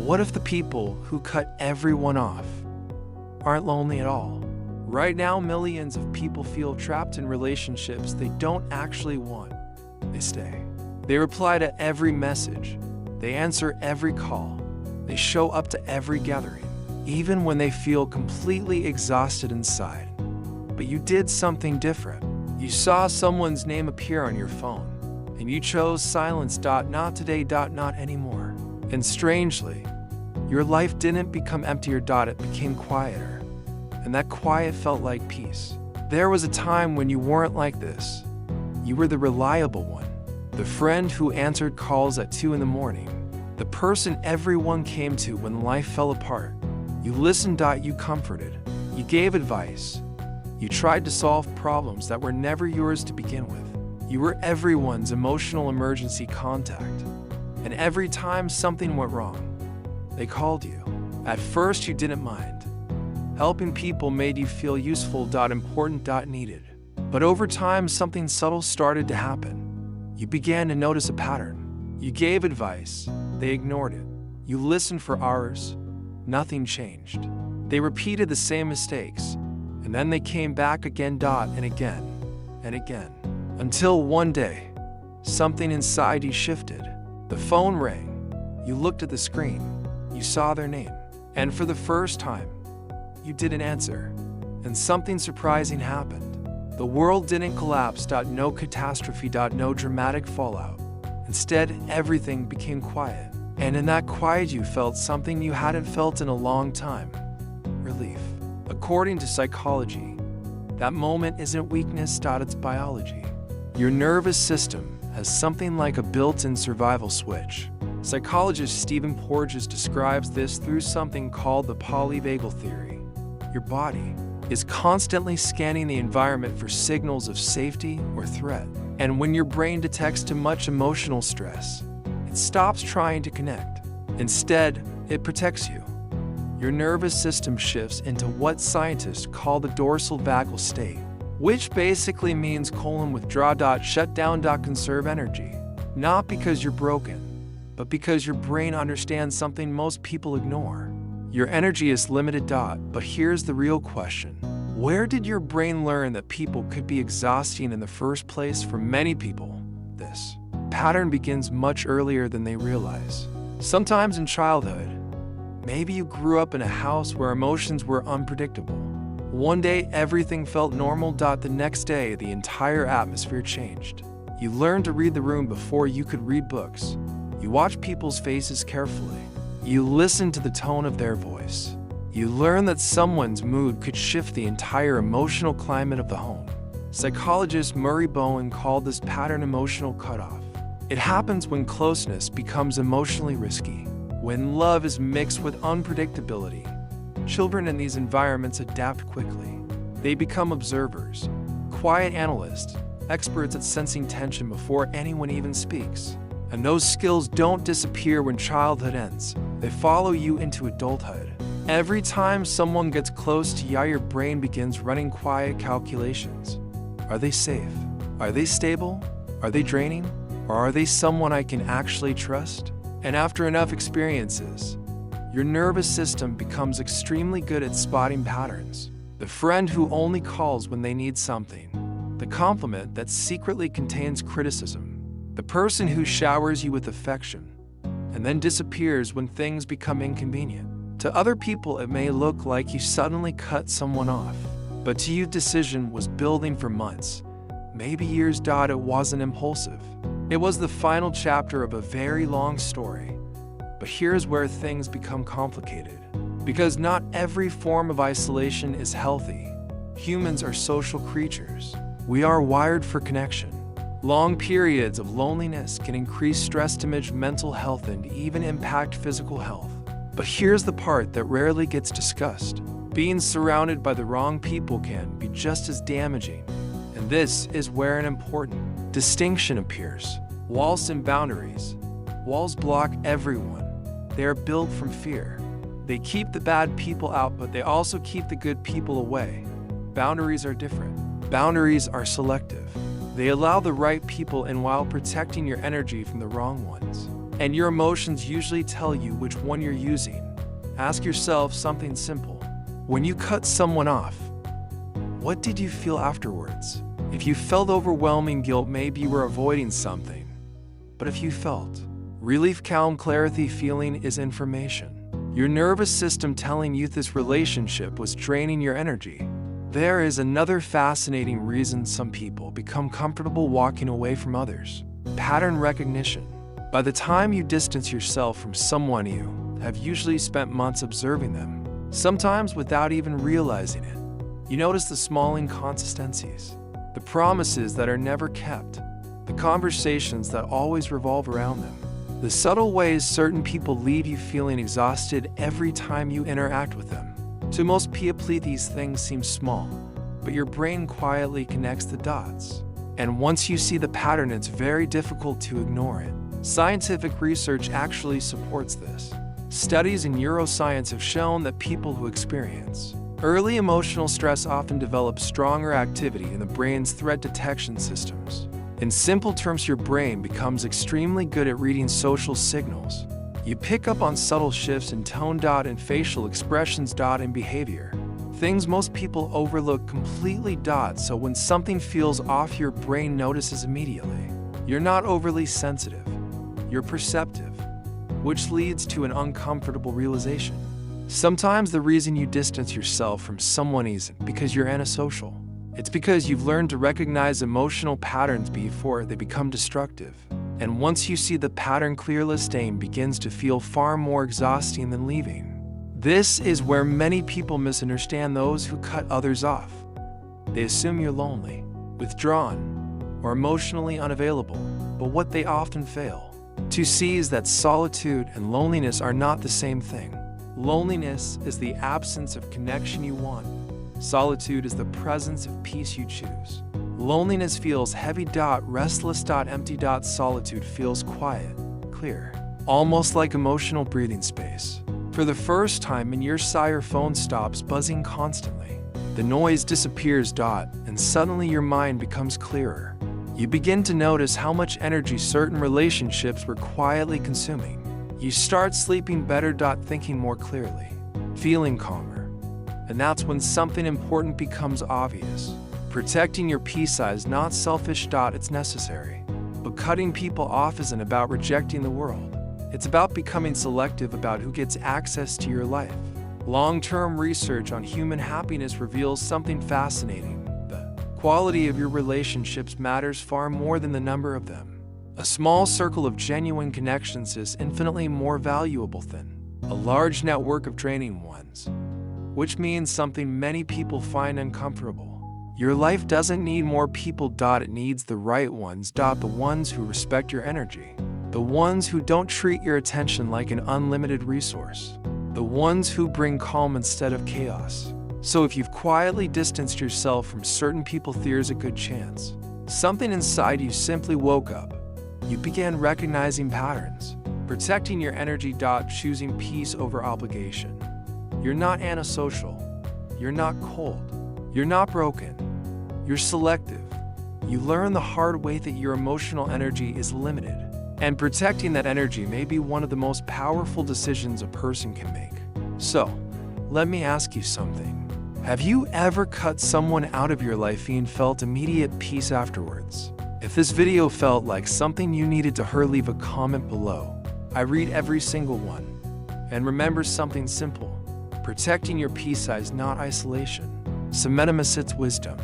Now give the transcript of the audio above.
what if the people who cut everyone off aren't lonely at all? Right now, millions of people feel trapped in relationships they don't actually want. They stay. They reply to every message. They answer every call. They show up to every gathering, even when they feel completely exhausted inside. But you did something different. You saw someone's name appear on your phone, and you chose silence. Not today. Not anymore. And strangely, your life didn't become emptier. It became quieter. And that quiet felt like peace. There was a time when you weren't like this. You were the reliable one, the friend who answered calls at 2 a.m, the person everyone came to when life fell apart. You listened. You comforted. You gave advice. You tried to solve problems that were never yours to begin with. You were everyone's emotional emergency contact. And every time something went wrong, they called you. At first, you didn't mind. Helping people made you feel useful. Important. Needed. But over time, something subtle started to happen. You began to notice a pattern. You gave advice. They ignored it. You listened for hours. Nothing changed. They repeated the same mistakes. And then they came back again. And again. And again. Until one day, something inside you shifted. The phone rang. You looked at the screen. You saw their name. And for the first time, you didn't answer. And something surprising happened. The world didn't collapse. No catastrophe. No dramatic fallout. Instead, everything became quiet. And in that quiet, you felt something you hadn't felt in a long time. Relief. According to psychology, that moment isn't weakness. It's biology. Your nervous system has something like a built-in survival switch. Psychologist Stephen Porges describes this through something called the Polyvagal Theory. Your body is constantly scanning the environment for signals of safety or threat. And when your brain detects too much emotional stress, it stops trying to connect. Instead, it protects you. Your nervous system shifts into what scientists call the dorsal vagal state, which basically means withdraw. Shut down. Conserve energy. Not because you're broken, but because your brain understands something most people ignore. Your energy is limited. But here's the real question. Where did your brain learn that people could be exhausting in the first place? For many people, this pattern begins much earlier than they realize. Sometimes in childhood. Maybe you grew up in a house where emotions were unpredictable. One day, everything felt normal. The next day, the entire atmosphere changed. You learned to read the room before you could read books. You watched people's faces carefully. You listened to the tone of their voice. You learned that someone's mood could shift the entire emotional climate of the home. Psychologist Murray Bowen called this pattern emotional cutoff. It happens when closeness becomes emotionally risky, when love is mixed with unpredictability. Children in these environments adapt quickly. They become observers, quiet analysts, experts at sensing tension before anyone even speaks. And those skills don't disappear when childhood ends. They follow you into adulthood. Every time someone gets close to you, your brain begins running quiet calculations. Are they safe? Are they stable? Are they draining? Or are they someone I can actually trust? And after enough experiences, your nervous system becomes extremely good at spotting patterns. The friend who only calls when they need something. The compliment that secretly contains criticism. The person who showers you with affection and then disappears when things become inconvenient. To other people, it may look like you suddenly cut someone off, but to you, decision was building for months, maybe years. It wasn't impulsive. It was the final chapter of a very long story. But here's where things become complicated. Because not every form of isolation is healthy. Humans are social creatures. We are wired for connection. Long periods of loneliness can increase stress, damage mental health, and even impact physical health. But here's the part that rarely gets discussed. Being surrounded by the wrong people can be just as damaging. And this is where an important distinction appears. Walls and boundaries. Walls block everyone. They are built from fear. They keep the bad people out, but they also keep the good people away. Boundaries are different. Boundaries are selective. They allow the right people in while protecting your energy from the wrong ones. And your emotions usually tell you which one you're using. Ask yourself something simple. When you cut someone off, what did you feel afterwards? If you felt overwhelming guilt, maybe you were avoiding something. But if you felt relief, calm, clarity, feeling is information. Your nervous system telling you this relationship was draining your energy. There is another fascinating reason some people become comfortable walking away from others. Pattern recognition. By the time you distance yourself from someone, you have usually spent months observing them, sometimes without even realizing it. You notice the small inconsistencies, the promises that are never kept, the conversations that always revolve around them, the subtle ways certain people leave you feeling exhausted every time you interact with them. To most people, these things seem small, but your brain quietly connects the dots. And once you see the pattern, it's very difficult to ignore it. Scientific research actually supports this. Studies in neuroscience have shown that people who experience early emotional stress often develop stronger activity in the brain's threat detection systems. In simple terms, your brain becomes extremely good at reading social signals. You pick up on subtle shifts in tone, and facial expressions, and behavior. Things most people overlook completely. So when something feels off, your brain notices immediately. You're not overly sensitive, you're perceptive, which leads to an uncomfortable realization. Sometimes the reason you distance yourself from someone isn't because you're antisocial. It's because you've learned to recognize emotional patterns before they become destructive. And once you see the pattern clearly, staying begins to feel far more exhausting than leaving. This is where many people misunderstand those who cut others off. They assume you're lonely, withdrawn, or emotionally unavailable, but what they often fail to see is that solitude and loneliness are not the same thing. Loneliness is the absence of connection you want. Solitude is the presence of peace you choose. Loneliness feels heavy, restless, empty. Solitude feels quiet, clear, almost like emotional breathing space. For the first time in your sigh, your phone stops buzzing constantly. The noise disappears, and suddenly your mind becomes clearer. You begin to notice how much energy certain relationships were quietly consuming. You start sleeping better, thinking more clearly, feeling calmer. And that's when something important becomes obvious. Protecting your peace is not selfish, it's necessary. But cutting people off isn't about rejecting the world. It's about becoming selective about who gets access to your life. Long-term research on human happiness reveals something fascinating. The quality of your relationships matters far more than the number of them. A small circle of genuine connections is infinitely more valuable than a large network of draining ones. Which means something many people find uncomfortable. Your life doesn't need more people, it needs the right ones, the ones who respect your energy, the ones who don't treat your attention like an unlimited resource, the ones who bring calm instead of chaos. So if you've quietly distanced yourself from certain people, there's a good chance something inside you simply woke up. You began recognizing patterns, protecting your energy, choosing peace over obligation. You're not antisocial, you're not cold, you're not broken, you're selective. You learn the hard way that your emotional energy is limited, and protecting that energy may be one of the most powerful decisions a person can make. So, let me ask you something. Have you ever cut someone out of your life and felt immediate peace afterwards? If this video felt like something you needed to hear, leave a comment below. I read every single one. And remember something simple. Protecting your peace is not isolation. It's wisdom.